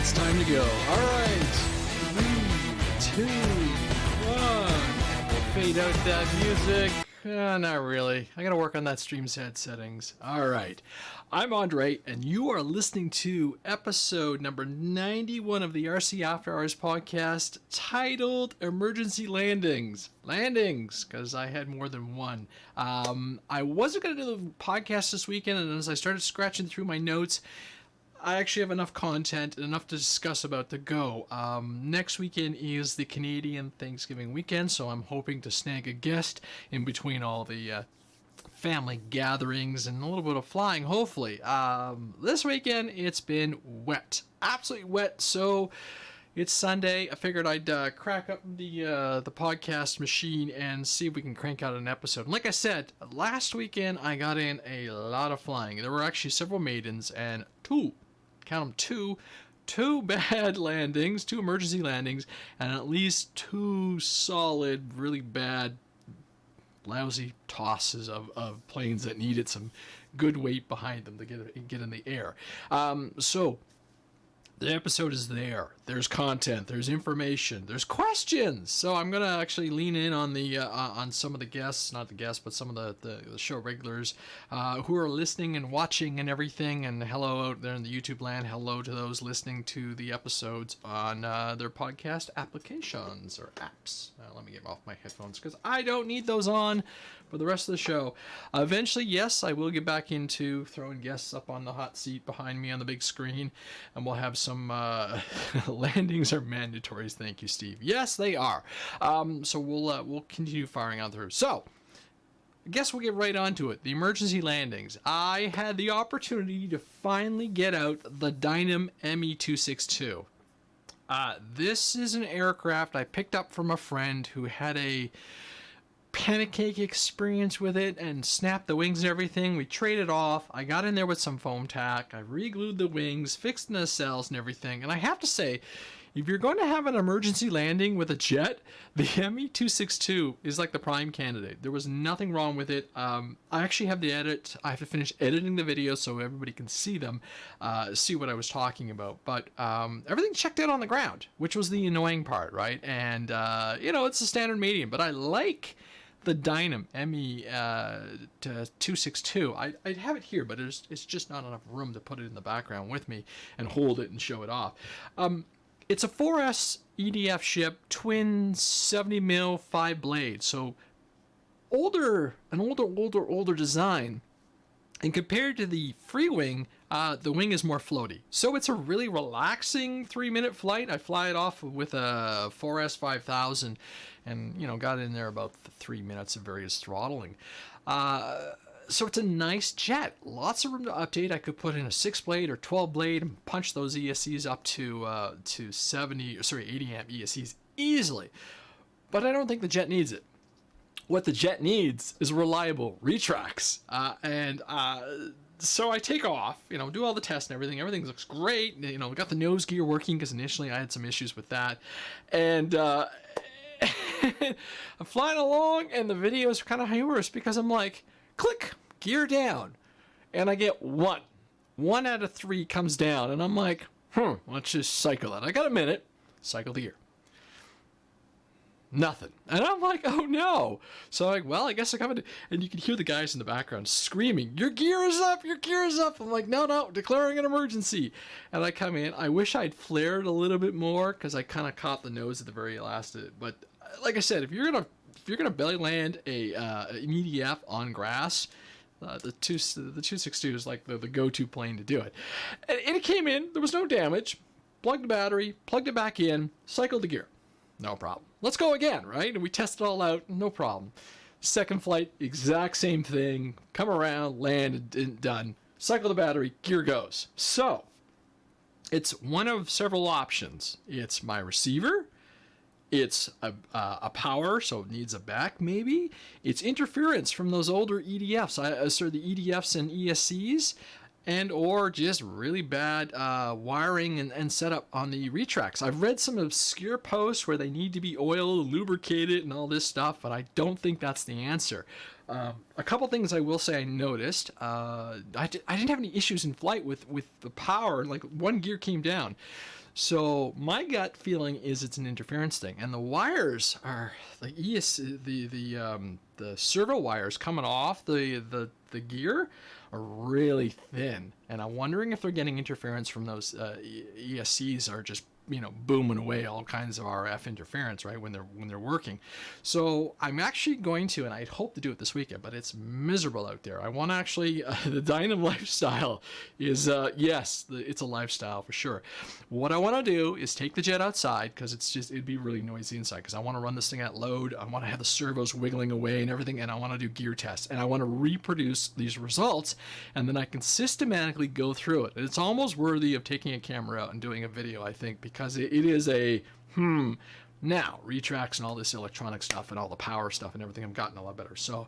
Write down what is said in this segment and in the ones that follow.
it's time to go. All right. 3, 2, 1. We'll fade out that music. Not really. I gotta work on that stream set settings. All right. I'm Andre, and you are listening to episode number 91 of the RC Afterhours podcast, titled Emergency Landings. Landings, because I had more than one. I wasn't going to do the podcast this weekend, and as I started scratching through my notes, I actually have enough content and enough to discuss about to go. Next weekend is the Canadian Thanksgiving weekend, so I'm hoping to snag a guest in between all the family gatherings and a little bit of flying, hopefully. This weekend, it's been wet. Absolutely wet, so it's Sunday. I figured I'd crack up the podcast machine and see if we can crank out an episode. And like I said, last weekend, I got in a lot of flying. There were actually several maidens and two bad landings, 2 emergency landings, and at least 2 solid, really bad, lousy tosses of planes that needed some good weight behind them to get in the air. So the episode is there. There's content. There's information. There's questions. So I'm gonna actually lean in on the on some of the guests, not the guests, but some of the show regulars who are listening and watching and everything. And hello out there in the YouTube land. Hello to those listening to the episodes on their podcast applications or apps. Let me get off my headphones because I don't need those on for the rest of the show. Eventually, yes, I will get back into throwing guests up on the hot seat behind me on the big screen, and we'll have some landings are mandatories. Thank you, Steve. Yes, they are. So we'll continue firing on through. So I guess we'll get right onto it. The emergency landings. I had the opportunity to finally get out the Dynam ME262. This is an aircraft I picked up from a friend who had a pancake experience with it and snapped the wings and everything. We traded off. I got in there with some foam tack. I re-glued the wings, fixed the nacelles and everything. And I have to say, if you're going to have an emergency landing with a jet, the ME262 is like the prime candidate. There was nothing wrong with it. I actually have the edit. I have to finish editing the video so everybody can see them, see what I was talking about. But everything checked out on the ground, which was the annoying part, right? And, it's a standard medium, but I like the Dynam ME262. I'd have it here, but it's just not enough room to put it in the background with me and hold it and show it off. It's a 4S EDF ship, twin 70mm 5 blade, so older design. And compared to the free wing, the wing is more floaty. So it's a really relaxing 3-minute flight. I fly it off with a 4S 5000 and, got in there about 3 minutes of various throttling. So it's a nice jet. Lots of room to update. I could put in a 6-blade or 12-blade and punch those ESCs up to 80 amp ESCs easily. But I don't think the jet needs it. What the jet needs is reliable retracts. So I take off, do all the tests and everything. Everything looks great. Got the nose gear working because initially I had some issues with that. And I'm flying along and the videos are kind of humorous because I'm like, click, gear down. And I get 1. 1 out of 3 comes down. And I'm like, let's just cycle it. I got a minute. Cycle the gear. Nothing. And I'm like, oh no. So I'm like, well, I guess I come in. And you can hear the guys in the background screaming, your gear is up, your gear is up. I'm like, no, declaring an emergency. And I come in. I wish I'd flared a little bit more because I kind of caught the nose at the very last. But like I said, if you're gonna belly land an EDF on grass, the 262 is like the go-to plane to do it. And it came in. There was no damage. Plugged the battery, plugged it back in, cycled the gear. No problem. Let's go again, right? And we test it all out. No problem. Second flight, exact same thing. Come around, land, and done. Cycle the battery, gear goes. So, it's one of several options. It's my receiver. It's a power, so it needs a back maybe. It's interference from those older EDFs. The EDFs and ESCs. And or just really bad wiring and setup on the retracts. I've read some obscure posts where they need to be oiled, lubricated, and all this stuff, but I don't think that's the answer. A couple things I will say I noticed. I didn't have any issues in flight with the power. Like one gear came down. So my gut feeling is it's an interference thing, and the wires are the the servo wires coming off the gear are really thin, and I'm wondering if they're getting interference from those ESCs are just booming away all kinds of RF interference right when they're working. So I'm actually going to, and I'd hope to do it this weekend, but it's miserable out there. I want to actually the Dynam lifestyle is yes, it's a lifestyle for sure. What I want to do is take the jet outside, because it'd be really noisy inside, because I want to run this thing at load. I want to have the servos wiggling away and everything, and I want to do gear tests, and I want to reproduce these results, and then I can systematically go through it. It's almost worthy of taking a camera out and doing a video, I think, because it is a now retracts and all this electronic stuff and all the power stuff and everything. I've gotten a lot better, so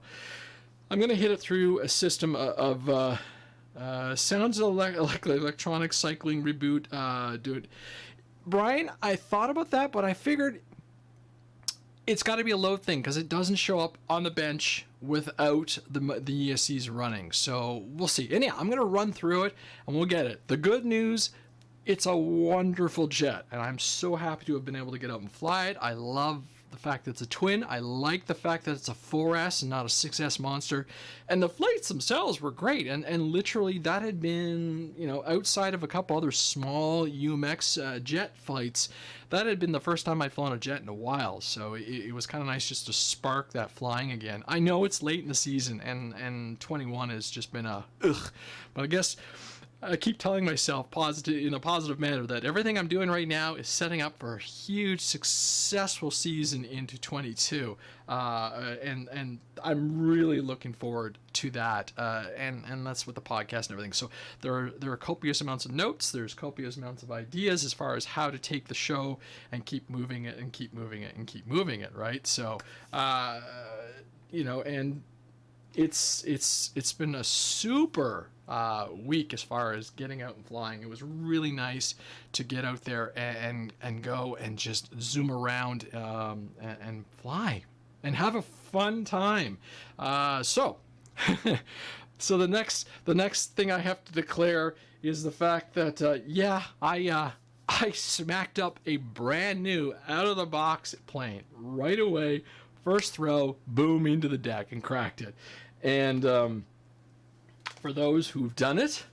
I'm going to hit it through a system of sounds like electronic cycling reboot. Do it, Brian. I thought about that, but I figured it's got to be a load thing, because it doesn't show up on the bench without the ESCs running. So we'll see. Anyhow, I'm going to run through it and we'll get it. The good news, it's a wonderful jet, and I'm so happy to have been able to get out and fly it. I love the fact that it's a twin. I like the fact that it's a 4S and not a 6S monster. And the flights themselves were great. And literally that had been, outside of a couple other small UMX jet flights, that had been the first time I'd flown a jet in a while. So it was kind of nice just to spark that flying again. I know it's late in the season, and 21 has just been a ugh. But I guess I keep telling myself in a positive manner that everything I'm doing right now is setting up for a huge, successful season into 22, and I'm really looking forward to that. And that's with the podcast and everything. So there are copious amounts of notes. There's copious amounts of ideas as far as how to take the show and keep moving it and keep moving it and keep moving it. Right. So and it's been a super week as far as getting out and flying. It was really nice to get out there and go and just zoom around and fly and have a fun time. So the next thing I have to declare is the fact that I smacked up a brand new out of the box plane right away. First throw, boom, into the deck and cracked it. And for those who've done it,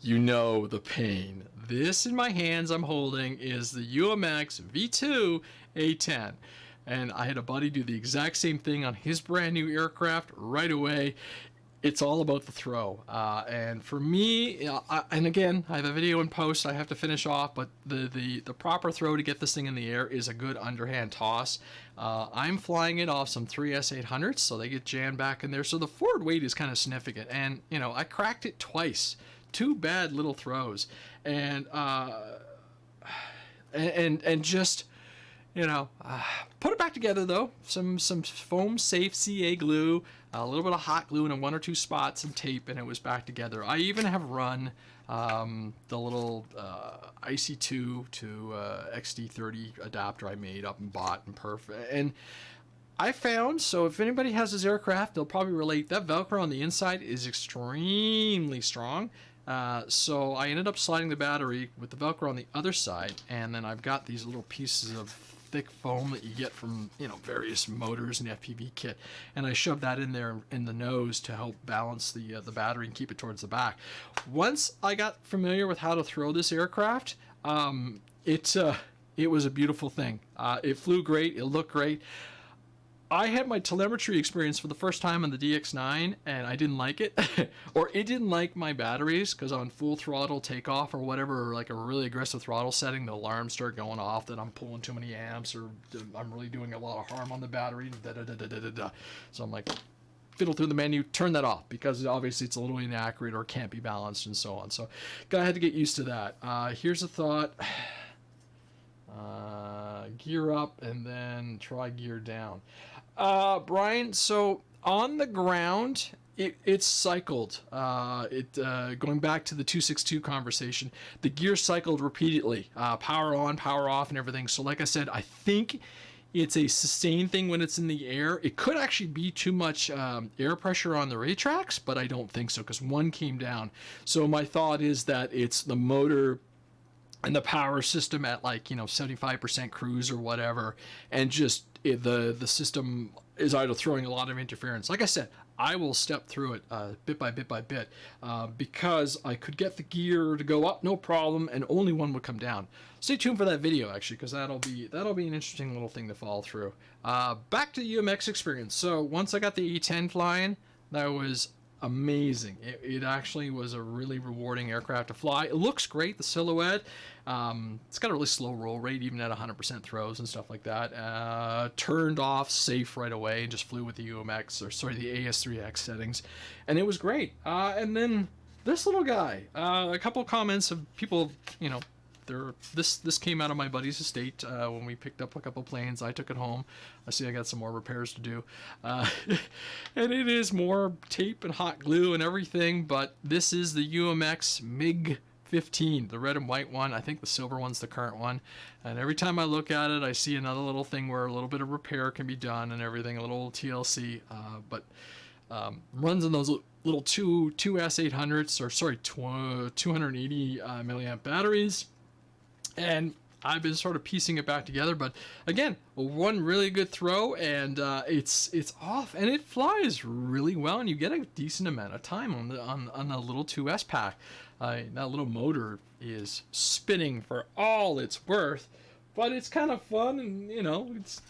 you know the pain. This in my hands I'm holding is the UMX V2 A10. And I had a buddy do the exact same thing on his brand new aircraft right away. It's all about the throw. And for me, and again, I have a video in post I have to finish off, but the proper throw to get this thing in the air is a good underhand toss. I'm flying it off some 3S800s, so they get jammed back in there. So the forward weight is kind of significant. And, I cracked it twice. Two bad little throws. And just... put it back together though. Some foam safe CA glue, a little bit of hot glue in one or two spots and tape, and it was back together. I even have run the little IC2 to XD30 adapter I made up and bought and perfect. And I found, so if anybody has this aircraft, they'll probably relate, that Velcro on the inside is extremely strong. So I ended up sliding the battery with the Velcro on the other side, and then I've got these little pieces of thick foam that you get from various motors and FPV kit, and I shoved that in there in the nose to help balance the battery and keep it towards the back. Once I got familiar with how to throw this aircraft, it was a beautiful thing. It flew great. It looked great. I had my telemetry experience for the first time on the DX9, and I didn't like it, or it didn't like my batteries, because on full throttle takeoff or whatever, or like a really aggressive throttle setting, the alarms start going off that I'm pulling too many amps, or I'm really doing a lot of harm on the battery. So I'm like, fiddle through the menu, turn that off, because obviously it's a little inaccurate or can't be balanced and so on. So I had to get used to that. Here's a thought. Gear up and then try gear down. Brian, so on the ground, it's cycled. Going back to the 262 conversation, the gear cycled repeatedly, power on, power off, and everything. So like I said, I think it's a sustained thing when it's in the air. It could actually be too much air pressure on the racetracks, but I don't think so, because one came down. So my thought is that it's the motor and the power system at like 75% cruise or whatever, and just the system is either throwing a lot of interference. Like I said, I will step through it bit by bit by bit because I could get the gear to go up no problem, and only one would come down. Stay tuned for that video actually, because that'll be an interesting little thing to follow through. Back to the UMX experience. So once I got the E10 flying, that was amazing. It actually was a really rewarding aircraft to fly. It looks great, the silhouette. It's got a really slow roll rate, even at 100% throws and stuff like that. Turned off safe right away and just flew with the UMX, or sorry, the AS3X settings, and it was great. And then this little guy, a couple of comments of people, this came out of my buddy's estate when we picked up a couple planes. I took it home. I see I got some more repairs to do. And it is more tape and hot glue and everything, but this is the UMX MiG-15, the red and white one. I think the silver one's the current one. And every time I look at it, I see another little thing where a little bit of repair can be done and everything, a little TLC, but runs in those little two S800s, or sorry, 280 milliamp batteries. And I've been sort of piecing it back together, but again, one really good throw, and it's off, and it flies really well, and you get a decent amount of time on the little 2S pack. That little motor is spinning for all it's worth, but it's kind of fun, and it's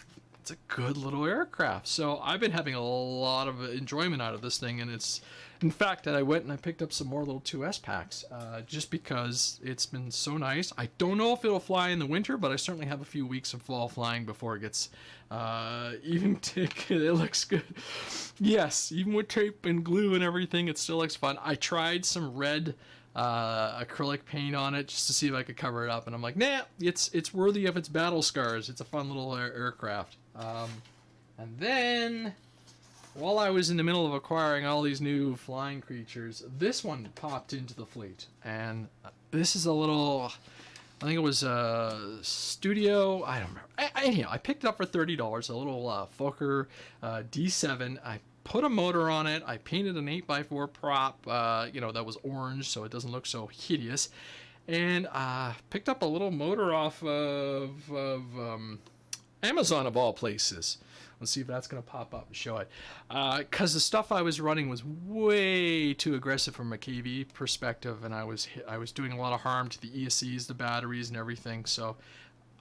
a good little aircraft. So I've been having a lot of enjoyment out of this thing, and it's, in fact, I went and I picked up some more little 2S packs just because it's been so nice. I don't know if it'll fly in the winter, but I certainly have a few weeks of fall flying before it gets even it looks good. Yes, even with tape and glue and everything, it still looks fun. I tried some red acrylic paint on it just to see if I could cover it up, and I'm like, nah, it's worthy of its battle scars. It's a fun little aircraft. And then, while I was in the middle of acquiring all these new flying creatures, this one popped into the fleet. And this is a little, I think it was a Studio, I don't remember. Anyhow, I picked it up for $30, a little Fokker D7. I put a motor on it. I painted an 8x4 prop, that was orange, so it doesn't look so hideous. And picked up a little motor off of Amazon, of all places. Let's see if that's going to pop up and show it. Because the stuff I was running was way too aggressive from a KV perspective, and I was doing a lot of harm to the ESCs, the batteries, and everything. So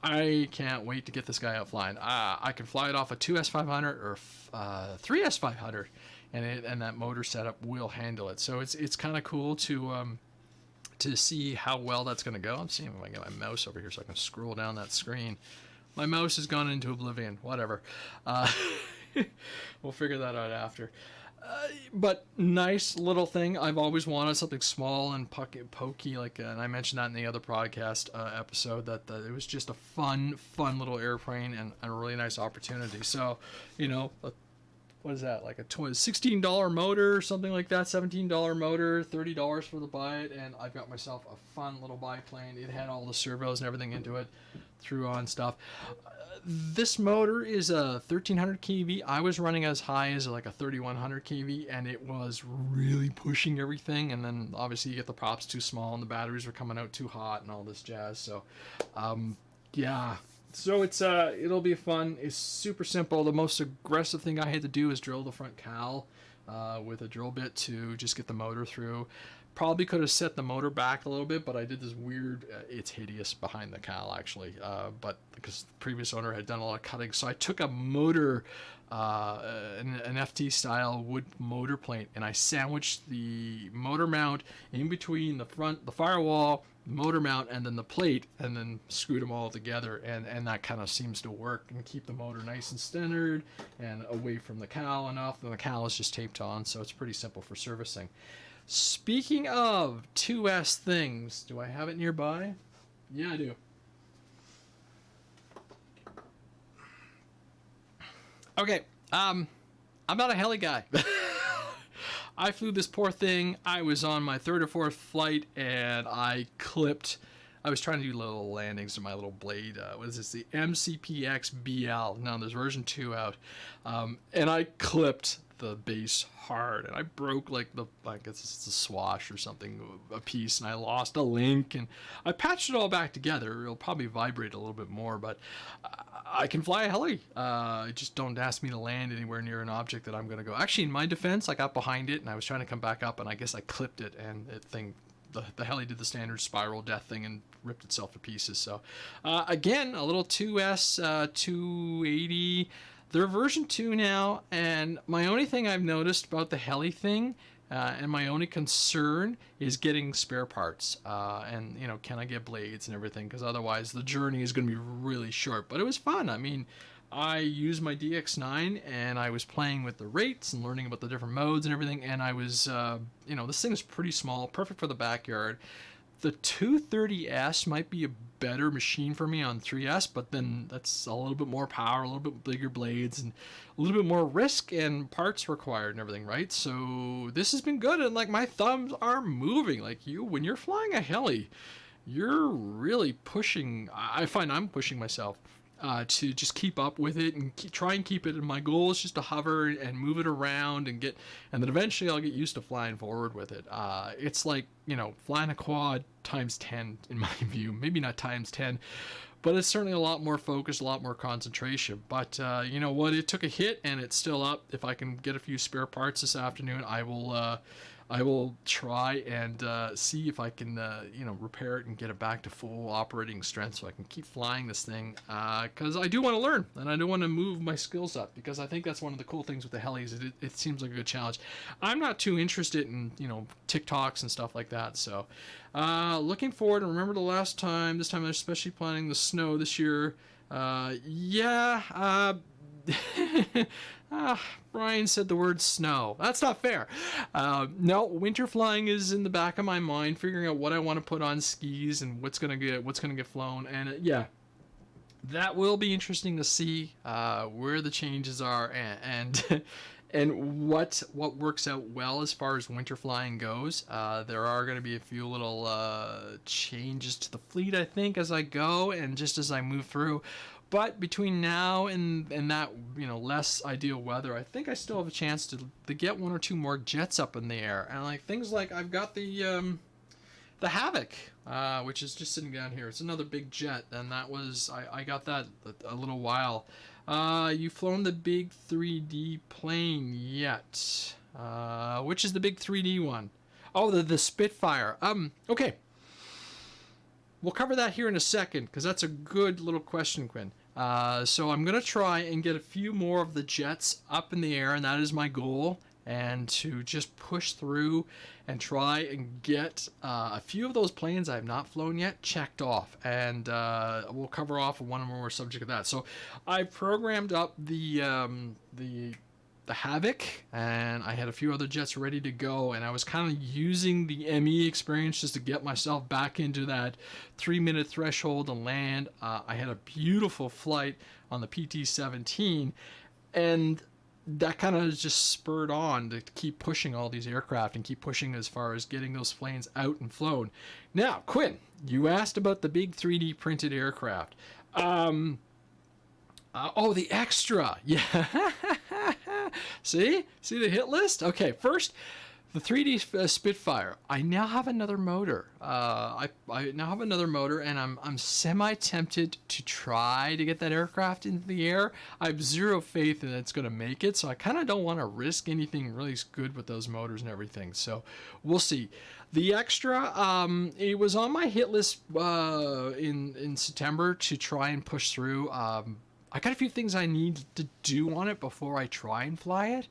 I can't wait to get this guy out flying. I can fly it off a 2S500 or 3S500, and that motor setup will handle it. So it's kind of cool to see how well that's going to go. I'm seeing if I can get my mouse over here so I can scroll down that screen. My mouse has gone into oblivion. Whatever. We'll figure that out after. But nice little thing. I've always wanted something small and pokey, and I mentioned that in the other podcast episode, that it was just a fun little airplane and a really nice opportunity. So, what is that, like a $16 motor or something like that, $17 motor, $30 for the buy it, and I've got myself a fun little biplane. It had all the servos and everything into it, threw on stuff. This motor is a 1300 kV. I was running as high as like a 3100 kV, and it was really pushing everything. And then obviously you get the props too small and the batteries were coming out too hot and all this jazz. So yeah, so it'll be fun. It's super simple. The most aggressive thing I had to do is drill the front cowl with a drill bit to just get the motor through. Probably could have set the motor back a little bit, but I did this weird, it's hideous behind the cowl actually, but because the previous owner had done a lot of cutting. So I took a motor, an FT style wood motor plate, and I sandwiched the motor mount in between the firewall, motor mount, and then the plate, and then screwed them all together, and that kind of seems to work and keep the motor nice and centered and away from the cowl enough. And the cowl is just taped on, so it's pretty simple for servicing. Speaking of 2S things, do I have it nearby? Yeah, I do. Okay, I'm not a heli guy. I flew this poor thing. I was on my third or fourth flight, and I was trying to do little landings to my little blade. What is this? The MCPX BL. Now there's version 2 out. And I clipped the base hard, and I broke like I guess it's a swash or something, a piece, and I lost a link, and I patched it all back together. It'll probably vibrate a little bit more, but I can fly a heli. Just don't ask me to land anywhere near an object that I'm going to go. Actually, in my defense, I got behind it, and I was trying to come back up, and I guess I clipped it, and the heli did the standard spiral death thing and ripped itself to pieces. So again, a little 2S 280. They're version 2 now, and my only thing I've noticed about the heli thing, and my only concern is getting spare parts, and can I get blades and everything, because otherwise the journey is going to be really short. But it was fun. I mean, I used my DX9 and I was playing with the rates and learning about the different modes and everything, and I was this thing is pretty small, perfect for the backyard. The 230S might be a better machine for me on 3S, but then that's a little bit more power, a little bit bigger blades, and a little bit more risk and parts required and everything, right? So this has been good, and like my thumbs are moving. Like when you're flying a heli, you're really pushing. I find I'm pushing myself to just keep up with it and try and keep it. And my goal is just to hover and move it around and then eventually I'll get used to flying forward with it. It's like, flying a quad times 10 in my view, maybe not times 10, but it's certainly a lot more focus, a lot more concentration. But you know what? It took a hit and it's still up. If I can get a few spare parts this afternoon, I will try and see if I can, repair it and get it back to full operating strength so I can keep flying this thing. Because I do want to learn and I do want to move my skills up, because I think that's one of the cool things with the helis. It seems like a good challenge. I'm not too interested in, TikToks and stuff like that. So looking forward. And remember this time I was especially planning the snow this year. Brian said the word snow. That's not fair. No, winter flying is in the back of my mind, figuring out what I want to put on skis and what's gonna get flown. And that will be interesting to see where the changes are and and what works out well as far as winter flying goes. There are going to be a few little changes to the fleet, I think, as I go and just as I move through. But between now and that, less ideal weather, I think I still have a chance to get one or two more jets up in the air. And like things like I've got the Havoc, which is just sitting down here. It's another big jet, and that was I got that a little while. You've flown the big 3D plane yet? Which is the big 3D one? Oh, the Spitfire. Okay. We'll cover that here in a second, because that's a good little question, Quinn. So I'm going to try and get a few more of the jets up in the air, and that is my goal, and to just push through and try and get a few of those planes I have not flown yet checked off, and we'll cover off one more subject of that. So I programmed up the Havoc, and I had a few other jets ready to go, and I was kind of using the ME experience just to get myself back into that 3-minute threshold and land. I had a beautiful flight on the PT-17, and that kind of just spurred on to keep pushing all these aircraft and keep pushing as far as getting those planes out and flown. Now, Quinn, you asked about the big 3D printed aircraft. The extra. Yeah. See the hit list? Okay, first, the 3D Spitfire. I now have another motor. I now have another motor, and I'm semi-tempted to try to get that aircraft into the air. I have zero faith that it's going to make it, so I kind of don't want to risk anything really good with those motors and everything. So we'll see. The extra, it was on my hit list in September to try and push through. I got a few things I need to do on it before I try and fly it.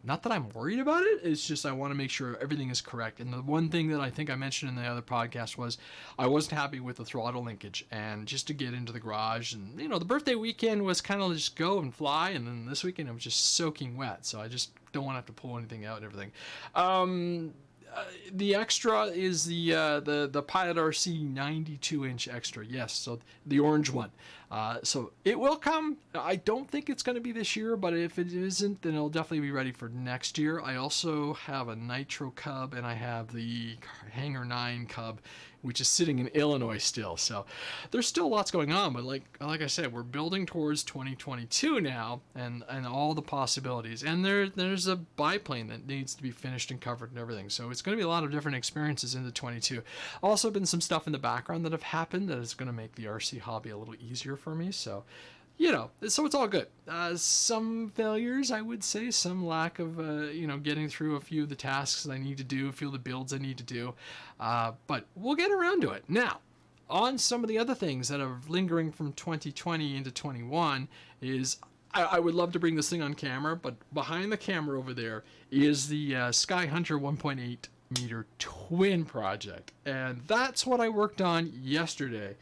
Not that I'm worried about it, it's just I want to make sure everything is correct. And the one thing that I think I mentioned in the other podcast was I wasn't happy with the throttle linkage, and just to get into the garage. And the birthday weekend was kind of just go and fly, and then this weekend it was just soaking wet, so I just don't want to have to pull anything out and everything. The extra is the Pilot RC 92-inch extra. Yes, so the orange one. So it will come. I don't think it's going to be this year, but if it isn't, then it'll definitely be ready for next year. I also have a Nitro Cub, and I have the Hangar 9 Cub, which is sitting in Illinois still. So there's still lots going on, but like I said, we're building towards 2022 now, and all the possibilities. And there's a biplane that needs to be finished and covered and everything. So it's going to be a lot of different experiences into 22. Also been some stuff in the background that have happened that is going to make the RC hobby a little easier for me. So so it's all good. Some failures, I would say, some lack of, getting through a few of the tasks that I need to do, a few of the builds I need to do. But we'll get around to it. Now, on some of the other things that are lingering from 2020 into 21 is I would love to bring this thing on camera, but behind the camera over there is the Sky Hunter 1.8 meter twin project. And that's what I worked on yesterday.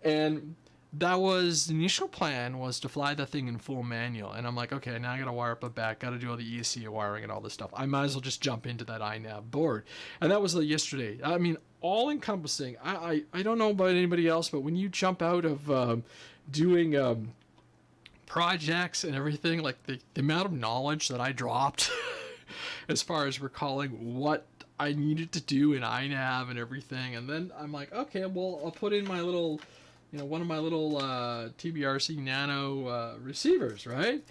And that was the initial plan, was to fly that thing in full manual. And I'm like, okay, now I gotta wire up a back, gotta do all the ESC wiring and all this stuff. I might as well just jump into that iNav board. And that was yesterday. I mean, all encompassing. I don't know about anybody else, but when you jump out of doing projects and everything, like the amount of knowledge that I dropped as far as recalling what I needed to do in iNav and everything. And then I'm like, okay, well, I'll put in my little, one of my little TBRC Nano receivers, right?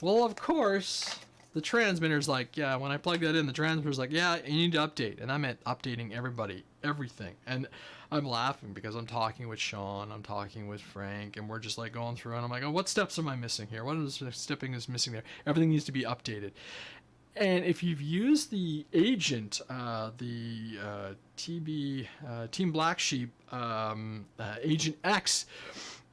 Well, of course, the transmitter's like, yeah, when I plug that in, the transmitter's like, yeah, you need to update. And I meant updating everything. And I'm laughing because I'm talking with Sean, I'm talking with Frank, and we're just like going through, and I'm like, oh, what steps am I missing here? What is stepping is missing there? Everything needs to be updated. And if you've used the agent, Team Black Sheep, Agent X,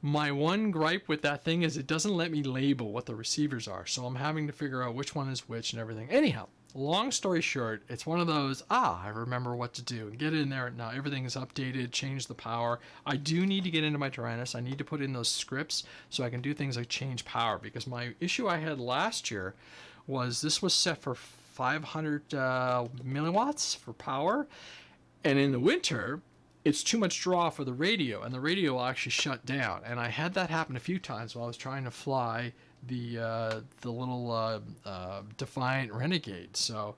my one gripe with that thing is it doesn't let me label what the receivers are. So I'm having to figure out which one is which and everything. Anyhow, long story short, it's one of those, I remember what to do. Get in there. Now everything is updated, change the power. I do need to get into my Tyrannus. I need to put in those scripts so I can do things like change power, because my issue I had last year was this was set for 500 milliwatts for power, and in the winter it's too much draw for the radio, and the radio will actually shut down. And I had that happen a few times while I was trying to fly the little Defiant Renegade. So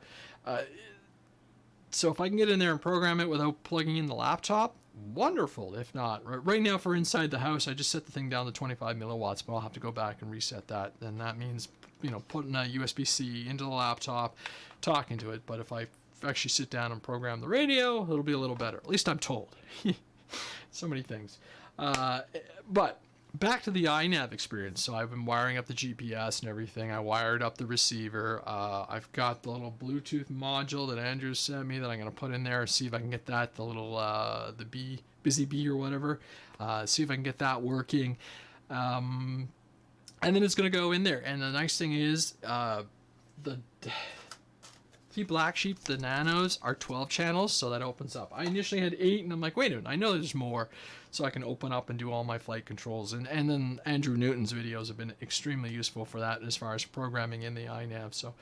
if I can get in there and program it without plugging in the laptop, wonderful. If not, right now for inside the house, I just set the thing down to 25 milliwatts, but I'll have to go back and reset that. And that means putting a USB-C into the laptop, talking to it. But if I actually sit down and program the radio, it'll be a little better. At least I'm told. So many things. But back to the iNav experience. So I've been wiring up the GPS and everything. I wired up the receiver. I've got the little Bluetooth module that Andrew sent me that I'm going to put in there, see if I can get that, the little the Busy Bee or whatever, see if I can get that working. And then it's going to go in there. And the nice thing is the Black Sheep, the Nanos, are 12 channels, so that opens up. I initially had 8, and I'm like, wait a minute, I know there's more, so I can open up and do all my flight controls. And then Andrew Newton's videos have been extremely useful for that as far as programming in the iNav. So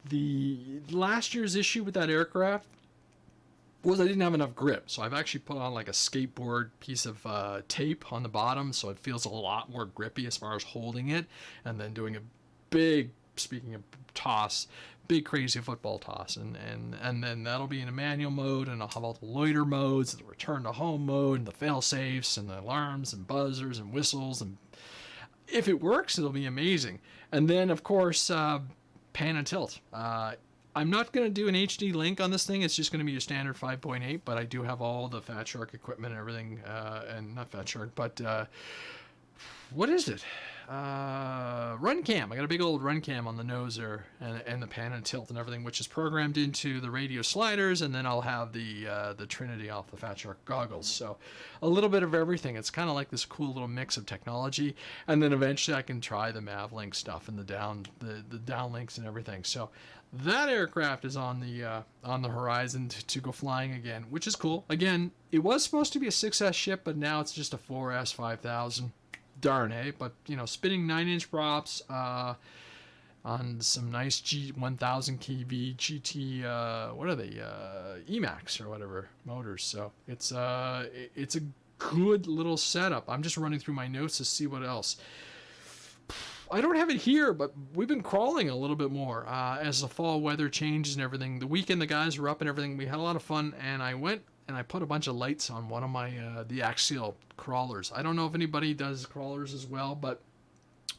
the last year's issue with that aircraft was I didn't have enough grip. So I've actually put on like a skateboard piece of tape on the bottom, so it feels a lot more grippy as far as holding it, and then doing a big, speaking of toss, big crazy football toss, and then that'll be in a manual mode, and I'll have all the loiter modes, the return to home mode, and the fail safes, and the alarms and buzzers and whistles, and if it works, it'll be amazing. And then of course pan and tilt. I'm not going to do an HD link on this thing. It's just going to be your standard 5.8, but I do have all the Fat Shark equipment and everything, and not Fat Shark, but what is it? Run cam. I got a big old run cam on the nose there, and the pan and tilt and everything, which is programmed into the radio sliders, and then I'll have the Trinity off the Fat Shark goggles. So a little bit of everything. It's kind of like this cool little mix of technology, and then eventually I can try the Mavlink stuff and the downlinks and everything. So that aircraft is on the horizon to go flying again, which is cool. Again, it was supposed to be a 6S ship, but now it's just a 4S 5000. Darn, eh? But spinning 9-inch props on some nice G1000 kV GT what are they, Emax or whatever motors. So it's a good little setup. I'm just running through my notes to see what else. I don't have it here, but we've been crawling a little bit more as the fall weather changes and everything. The weekend the guys were up and everything. We had a lot of fun, and I went and I put a bunch of lights on one of my the axial crawlers. I don't know if anybody does crawlers as well, but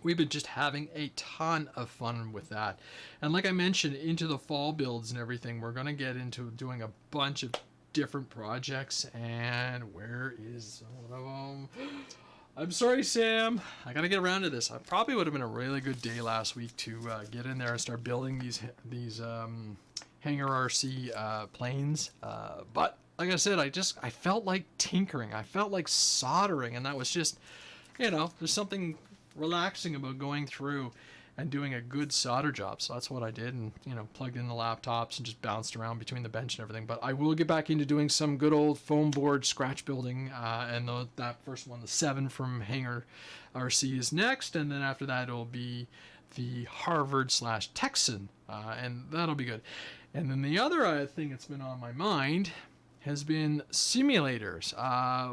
we've been just having a ton of fun with that. And like I mentioned, into the fall builds and everything, we're going to get into doing a bunch of different projects. And where is one of them? I'm sorry, Sam. I got to get around to this. I probably would have been a really good day last week to get in there and start building these Hangar RC planes. But like I said, I felt like tinkering. I felt like soldering, and that was just, there's something relaxing about going through and doing a good solder job. So that's what I did, and plugged in the laptops and just bounced around between the bench and everything. But I will get back into doing some good old foam board scratch building, and that first one, the 7 from Hangar RC, is next, and then after that it'll be the Harvard/Texan, and that'll be good. And then the other thing that's been on my mind has been simulators.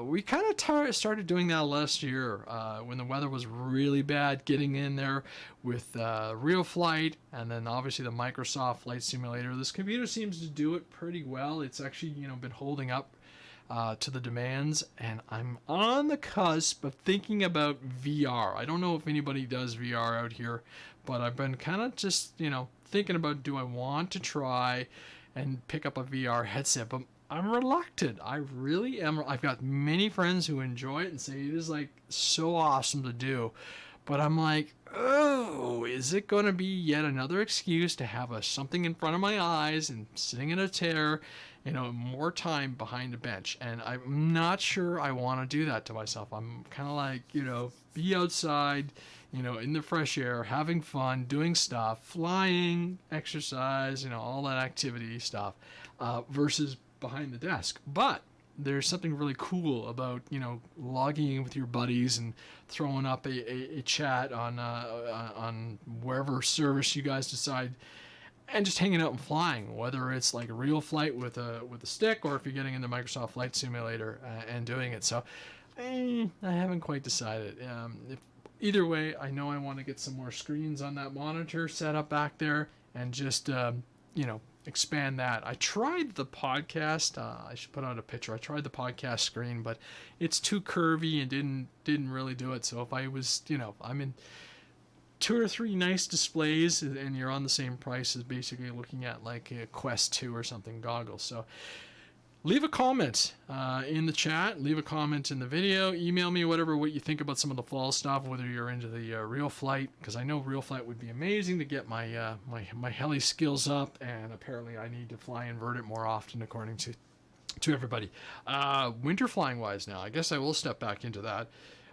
We kind of started doing that last year when the weather was really bad, getting in there with Real Flight, and then obviously the Microsoft Flight Simulator. This computer seems to do it pretty well. It's actually been holding up to the demands, and I'm on the cusp of thinking about VR. I don't know if anybody does VR out here, but I've been kind of just thinking about, do I want to try and pick up a VR headset? But I'm reluctant. I really am. I've got many friends who enjoy it and say it is like so awesome to do. But I'm like, oh, is it going to be yet another excuse to have something in front of my eyes and sitting in a chair, more time behind a bench? And I'm not sure I want to do that to myself. I'm kind of like, be outside, in the fresh air, having fun, doing stuff, flying, exercise, all that activity stuff, versus behind the desk. But there's something really cool about logging in with your buddies and throwing up a chat on wherever service you guys decide, and just hanging out and flying, whether it's like a Real Flight with a stick, or if you're getting into Microsoft Flight Simulator and doing it. So I haven't quite decided. Either way, I know I want to get some more screens on that monitor set up back there, and just expand that. I tried the podcast. I should put out a picture. I tried the podcast screen, but it's too curvy and didn't really do it. So if I was, I'm in 2 or 3 nice displays, and you're on the same price as basically looking at like a Quest 2 or something goggles. So leave a comment in the chat. Leave a comment in the video. Email me what you think about some of the fall stuff, whether you're into the Real Flight, because I know Real Flight would be amazing to get my my heli skills up, and apparently I need to fly invert it more often, according to everybody. Winter flying wise now, I guess I will step back into that.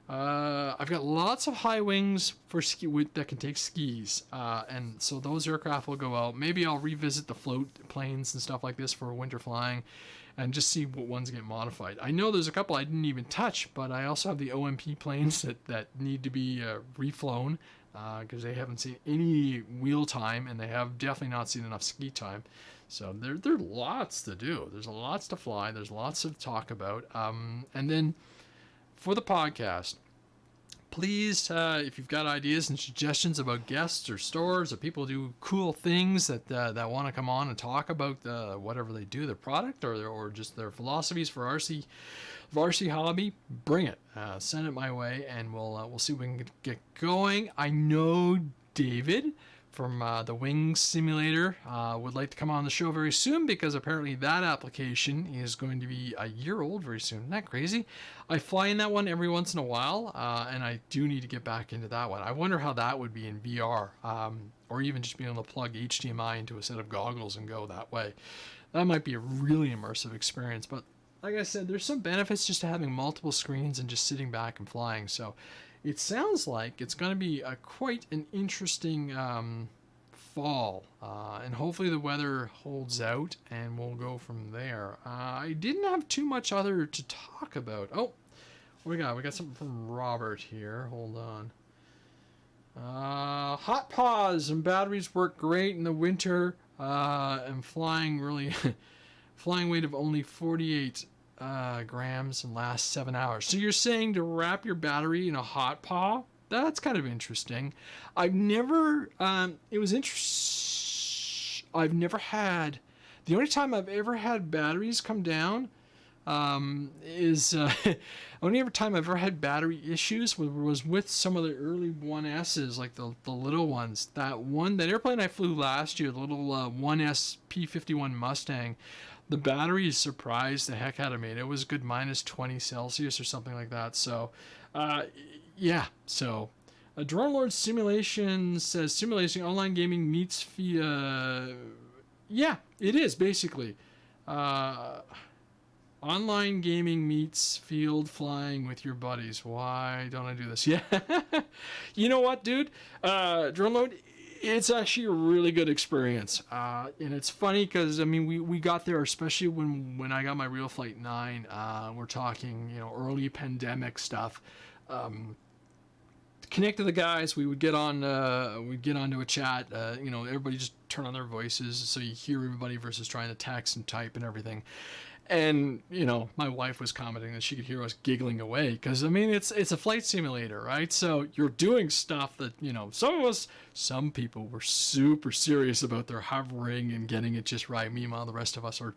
I've got lots of high wings for that can take skis, and so those aircraft will go out. Maybe I'll revisit the float planes and stuff like this for winter flying, and just see what ones get modified. I know there's a couple I didn't even touch, but I also have the OMP planes that need to be reflown, because they haven't seen any wheel time, and they have definitely not seen enough ski time. So there are lots to do. There's lots to fly. There's lots to talk about. And then for the podcast, please, if you've got ideas and suggestions about guests or stores or people who do cool things that want to come on and talk about whatever they do, their product or just their philosophies for RC hobby, bring it. Send it my way, and we'll see if we can get going. I know David from the Wings Simulator would like to come on the show very soon, because apparently that application is going to be a year old very soon. Isn't that crazy? I fly in that one every once in a while, and I do need to get back into that one. I wonder how that would be in VR, or even just being able to plug HDMI into a set of goggles and go that way. That might be a really immersive experience. But like I said, there's some benefits just to having multiple screens and just sitting back and flying. So it sounds like it's going to be quite an interesting fall, and hopefully the weather holds out, and we'll go from there. I didn't have too much other to talk about. Oh, what we got? We got something from Robert here. Hold on. Hot pause and batteries work great in the winter, and flying weight of only 48 grams and lasts 7 hours. So you're saying to wrap your battery in a hot paw? That's kind of interesting. I've never. It was interesting. I've never had. The only time I've ever had batteries come down is only ever time I've ever had battery issues was with some of the early 1Ss, like the little ones. That airplane I flew last year, the little 1S P-51 Mustang, the battery surprised the heck out of me. It was a good minus 20 Celsius or something like that. So, yeah. So, Drone Lord Simulation says simulation online gaming meets yeah, it is basically. Online gaming meets field flying with your buddies. Why don't I do this? Yeah. You know what, dude? Drone Load, it's actually a really good experience. And it's funny because, I mean, we got there, especially when I got my Real Flight 9. We're talking, early pandemic stuff. Connect to the guys. We would get on. We'd get onto a chat. Everybody just turn on their voices so you hear everybody versus trying to text and type and everything. And my wife was commenting that she could hear us giggling away because I mean it's a flight simulator, right? So you're doing stuff that some people were super serious about their hovering and getting it just right. Meanwhile, the rest of us are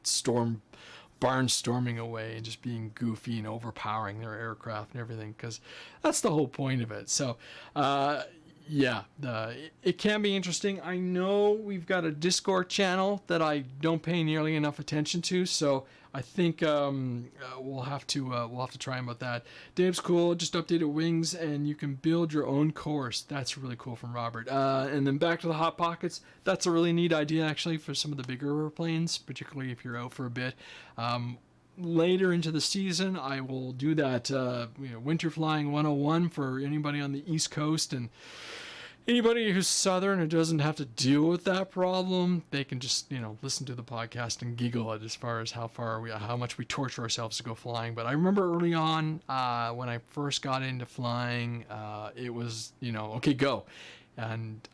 barnstorming away and just being goofy and overpowering their aircraft and everything because that's the whole point of it. So yeah, it can be interesting. I know we've got a Discord channel that I don't pay nearly enough attention to, so I think we'll have to try about that. Dave's cool. Just updated wings, and you can build your own course. That's really cool from Robert. And then back to the hot pockets. That's a really neat idea actually for some of the bigger airplanes, particularly if you're out for a bit. Later into the season, I will do that winter flying 101 for anybody on the East Coast and anybody who's southern who doesn't have to deal with that problem. They can just listen to the podcast and giggle at as far as how much we torture ourselves to go flying. But I remember early on when I first got into flying, it was okay, go. And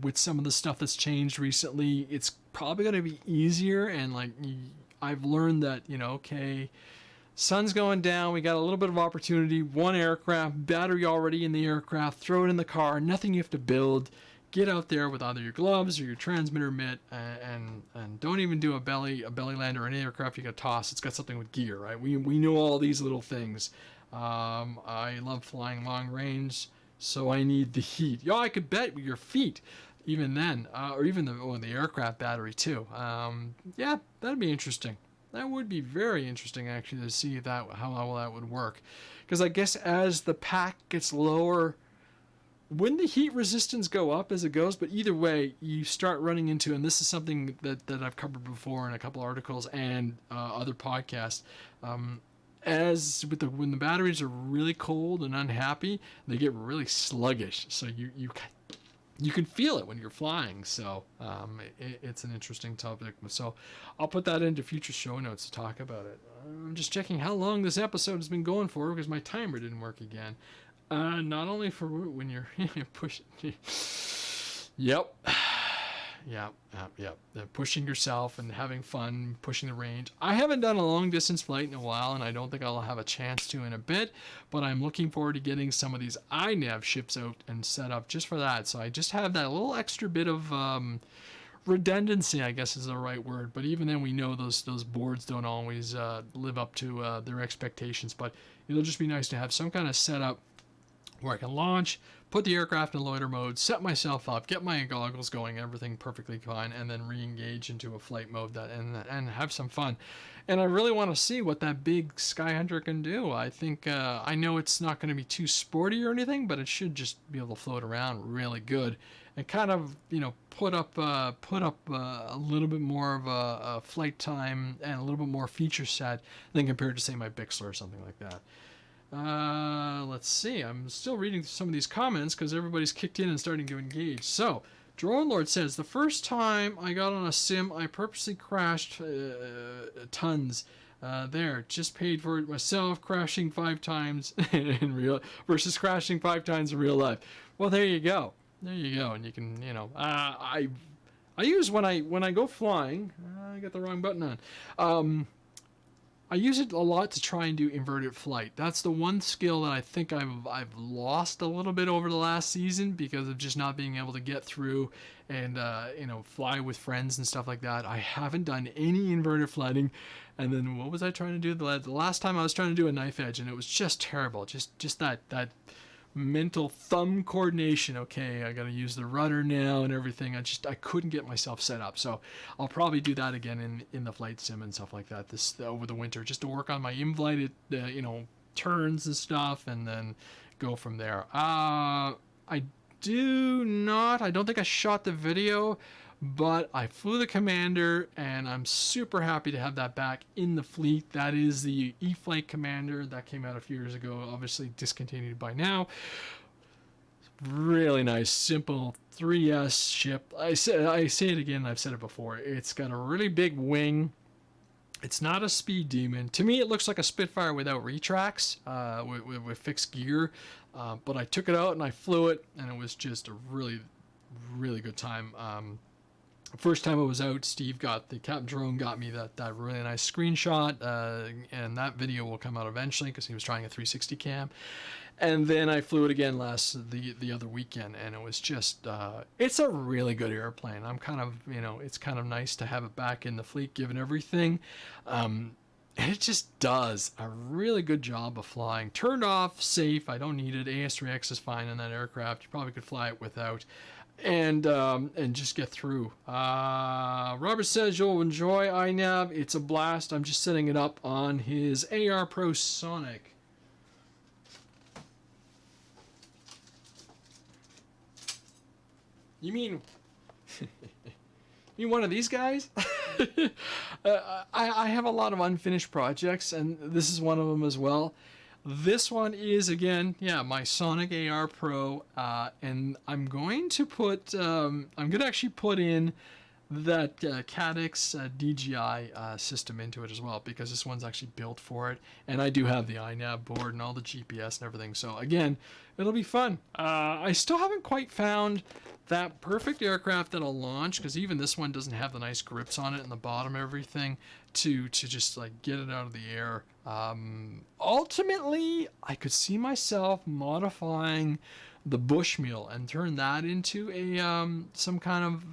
with some of the stuff that's changed recently, it's probably going to be easier. And I've learned that, okay, sun's going down, we got a little bit of opportunity, one aircraft, battery already in the aircraft, throw it in the car, nothing you have to build, get out there with either your gloves or your transmitter mitt, and don't even do a belly land or any aircraft you got toss. It's got something with gear, right? We know all these little things. I love flying long range, so I need the heat. I could bet with your feet, even then, or even the aircraft battery too. Yeah, that'd be interesting. That would be very interesting actually to see how that would work, because I guess as the pack gets lower, wouldn't the heat resistance go up as it goes? But either way, you start running into, and this is something that I've covered before in a couple articles and other podcasts. When the batteries are really cold and unhappy, they get really sluggish. So you can feel it when you're flying. So it's an interesting topic. So I'll put that into future show notes to talk about it. I'm just checking how long this episode has been going for because my timer didn't work again. Not only for when you're pushing. Yep. Pushing yourself and having fun, pushing the range. I haven't done a long distance flight in a while, and I don't think I'll have a chance to in a bit, but I'm looking forward to getting some of these iNav ships out and set up just for that. So I just have that little extra bit of redundancy, I guess is the right word. But even then, we know those boards don't always live up to their expectations, but it'll just be nice to have some kind of setup where I can launch, put the aircraft in loiter mode, set myself up, get my goggles going, everything perfectly fine, and then re-engage into a flight mode and have some fun. And I really want to see what that big Skyhunter can do. I think I know it's not going to be too sporty or anything, but it should just be able to float around really good and kind of put up a little bit more of a flight time and a little bit more feature set than compared to say my Bixler or something like that. Let's see. I'm still reading some of these comments because everybody's kicked in and starting to engage. So, Drone Lord says, the first time I got on a sim, I purposely crashed tons there. Just paid for it myself, crashing 5 times in real versus crashing 5 times in real life. Well, there you go. There you go. And you can, I use when I go flying. I got the wrong button on. I use it a lot to try and do inverted flight. That's the one skill that I think I've lost a little bit over the last season because of just not being able to get through and fly with friends and stuff like that. I haven't done any inverted flighting. And then what was I trying to do? The last time I was trying to do a knife edge, and it was just terrible. Just that mental thumb coordination. Okay, I gotta use the rudder now and everything. I couldn't get myself set up. So I'll probably do that again in the flight sim and stuff like that this over the winter, just to work on my in-flight turns and stuff, and then go from there. I don't think I shot the video, but I flew the Commander, and I'm super happy to have that back in the fleet. That is the E-Flight Commander that came out a few years ago, obviously discontinued by now. Really nice, simple 3S ship. I say it again, I've said it before. It's got a really big wing. It's not a speed demon. To me, it looks like a Spitfire without retracts, with fixed gear. But I took it out and I flew it, and it was just a really, really good time. First time I was out, Captain Jerome got me that really nice screenshot, and that video will come out eventually because he was trying a 360 cam. And then I flew it again the other weekend, and it was just, it's a really good airplane. I'm kind of, it's kind of nice to have it back in the fleet given everything. And it just does a really good job of flying. Turned off, safe, I don't need it. AS3X is fine on that aircraft. You probably could fly it without. And just get through. Robert says you'll enjoy iNav. It's a blast. I'm just setting it up on his AR Pro Sonic. You mean one of these guys? I have a lot of unfinished projects, and this is one of them as well. This one is, again, my Sonic AR Pro, and I'm going to actually put in that Cadex DJI system into it as well, because this one's actually built for it, and I do have the iNav board and all the GPS and everything, so again, it'll be fun. I still haven't quite found that perfect aircraft that'll launch, because even this one doesn't have the nice grips on it and the bottom and everything to just like get it out of the air. Ultimately, I could see myself modifying the Bushmill and turn that into a some kind of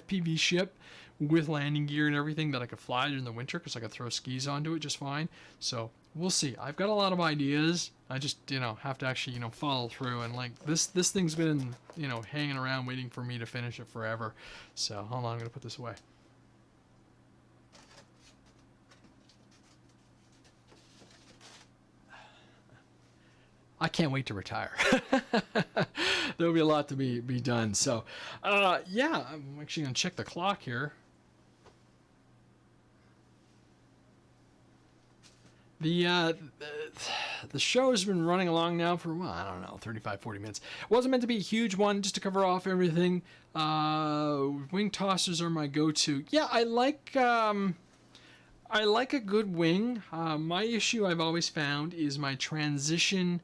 FPV ship with landing gear and everything that I could fly during the winter, because I could throw skis onto it just fine. So we'll see. I've got a lot of ideas. I just have to actually follow through, and like this thing's been hanging around waiting for me to finish it forever. So hold on, I'm gonna put this away. I can't wait to retire. There'll be a lot to be done. So, I'm actually going to check the clock here. The show has been running along now for, I don't know, 35, 40 minutes. It wasn't meant to be a huge one, just to cover off everything. Wing tossers are my go-to. Yeah, I like a good wing. My issue I've always found is my transition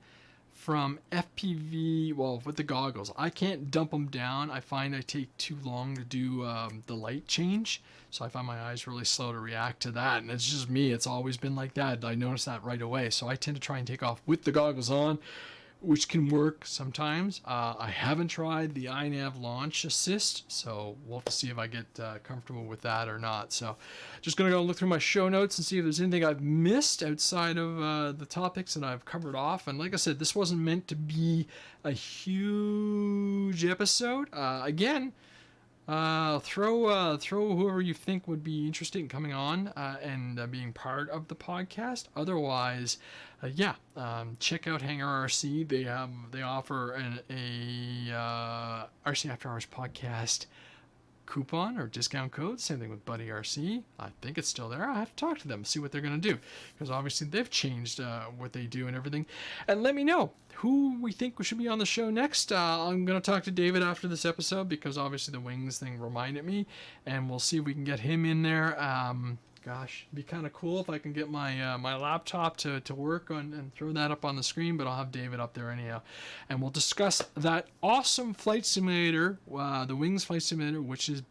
from FPV, with the goggles. I can't dump them down. I find I take too long to do the light change. So I find my eyes really slow to react to that. And it's just me. It's always been like that. I notice that right away. So I tend to try and take off with the goggles on, which can work sometimes. I haven't tried the iNav launch assist, so we'll have to see if I get comfortable with that or not. So just going to go look through my show notes and see if there's anything I've missed outside of the topics that I've covered off. And like I said, this wasn't meant to be a huge episode. Again, throw whoever you think would be interested in coming on and being part of the podcast. Otherwise, check out Hangar RC. They offer a RC After Hours podcast coupon or discount code. Same thing with Buddy RC. I think it's still there. I have to talk to them, see what they're going to do, because obviously they've changed what they do and everything. And let me know who we think should be on the show next. I'm going to talk to David after this episode, because obviously the wings thing reminded me, and we'll see if we can get him in there. Gosh, it'd be kind of cool if I can get my my laptop to work on and throw that up on the screen, but I'll have David up there anyhow. And we'll discuss that awesome flight simulator, the Wings Flight Simulator, which is,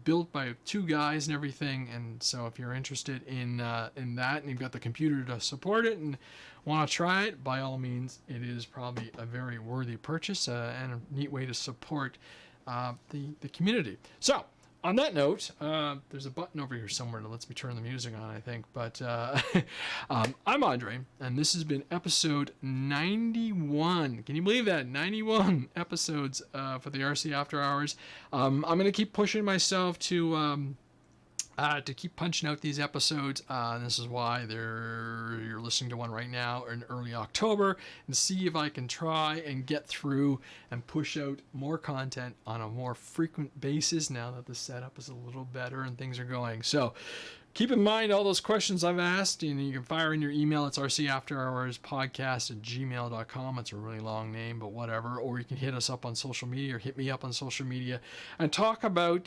built by 2 guys and everything. And so if you're interested in that and you've got the computer to support it and want to try it, by all means, it is probably a very worthy purchase and a neat way to support the community. So on that note, there's a button over here somewhere that lets me turn the music on, I think. But I'm Andre, and this has been episode 91. Can you believe that? 91 episodes for the RC After Hours. I'm going to keep pushing myself to keep punching out these episodes. This is why you're listening to one right now in early October, and see if I can try and get through and push out more content on a more frequent basis now that the setup is a little better and things are going. So keep in mind all those questions I've asked, and you can fire in your email. It's rcafterhourspodcast@gmail.com. It's a really long name, but whatever. Or you can hit us up on social media, or hit me up on social media, and talk about,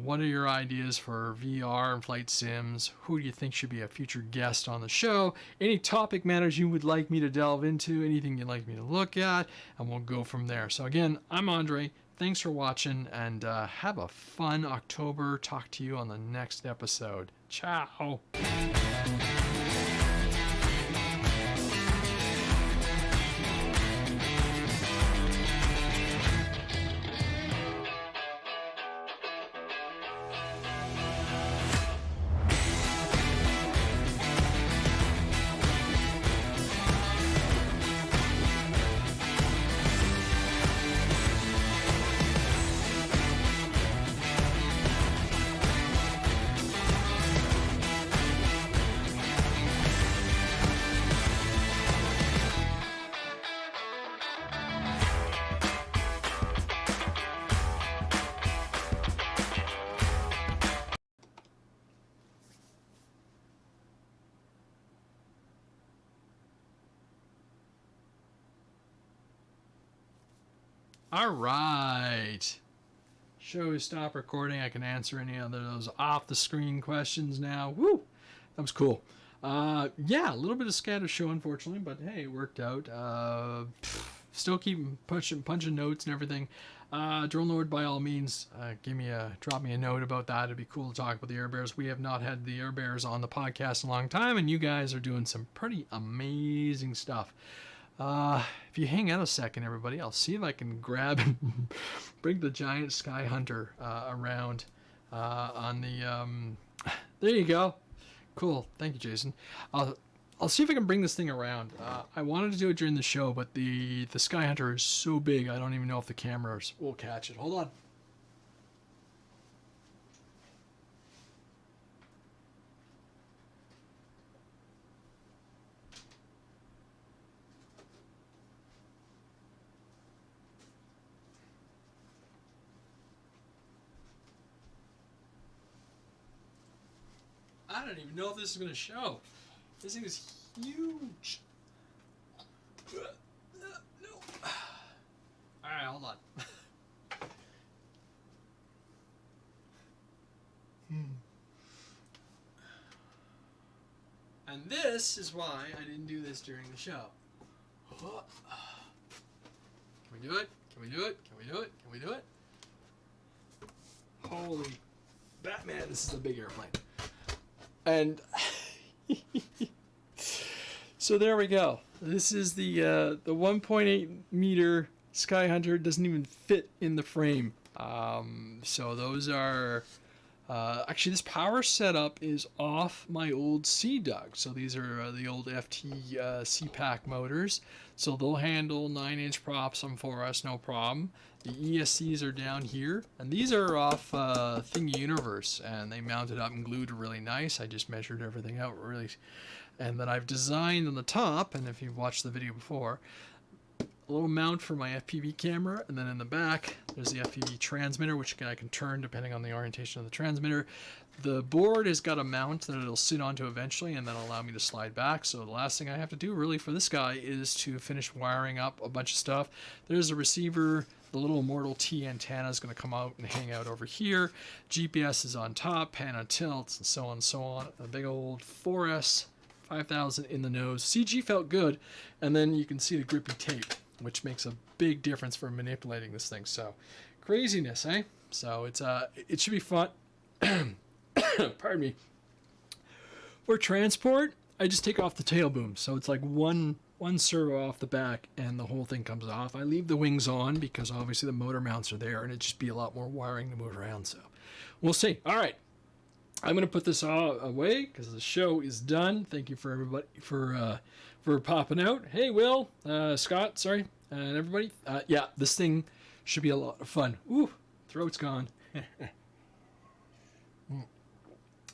what are your ideas for VR and flight sims? Who do you think should be a future guest on the show? Any topic matters you would like me to delve into, anything you'd like me to look at, and we'll go from there. So again, I'm Andre. Thanks for watching, and have a fun October. Talk to you on the next episode. Ciao. All right. Show stop recording. I can answer any other of those off the screen questions now. Woo! That was cool. Yeah, a little bit of scatter show, unfortunately, but hey, it worked out. Still keep punching notes and everything. Drone Lord, by all means, drop me a note about that. It'd be cool to talk about the Air Bears. We have not had the Air Bears on the podcast in a long time, and you guys are doing some pretty amazing stuff. If you hang out a second, everybody, I'll see if I can grab and bring the giant Sky Hunter around on the. There you go. Cool. Thank you, Jason. I'll see if I can bring this thing around. I wanted to do it during the show, but the Sky Hunter is so big, I don't even know if the cameras will catch it. Hold on. I don't even know if this is going to show. This thing is huge. No. Alright, hold on. And this is why I didn't do this during the show. Can we do it? Can we do it? Can we do it? Can we do it? Holy Batman, this is a big airplane. And so there we go. This is the 1.8 meter Sky Hunter. Doesn't even fit in the frame. So those are actually, this power setup is off my old Sea Dug. So these are the old FT CPAC motors. So they'll handle 9-inch props for us, no problem. The ESCs are down here, and these are off Thingy Universe, and they mounted up and glued really nice. I just measured everything out really, and then I've designed on the top, and if you've watched the video before, a little mount for my FPV camera, and then in the back there's the FPV transmitter, which I can turn depending on the orientation of the transmitter. The board has got a mount that it'll sit onto eventually, and that'll allow me to slide back. So the last thing I have to do really for this guy is to finish wiring up a bunch of stuff. There's a receiver. The little Immortal T antenna is going to come out and hang out over here. GPS is on top, pan and tilts, and so on and so on. A big old 4S 5000 in the nose. CG felt good, and then you can see the grippy tape, which makes a big difference for manipulating this thing. So Craziness, eh? So it should be fun. Pardon me. For transport, I just take off the tail boom, so it's like one servo off the back and the whole thing comes off. I leave the wings on because obviously the motor mounts are there and it'd just be a lot more wiring to move around. So we'll see. All right, I'm gonna put this all away because the show is done. Thank you for everybody for popping out. Hey, Will, Scott, sorry, and everybody. Yeah, this thing should be a lot of fun. Ooh, throat's gone.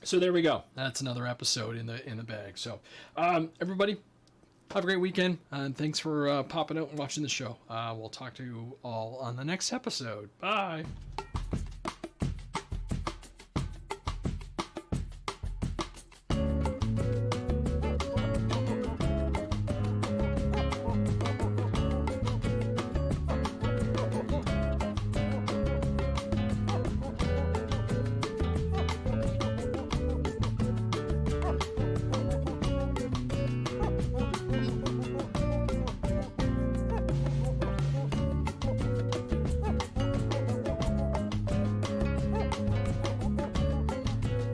So there we go. That's another episode in the bag. So everybody, have a great weekend, and thanks for popping out and watching the show. We'll talk to you all on the next episode. Bye.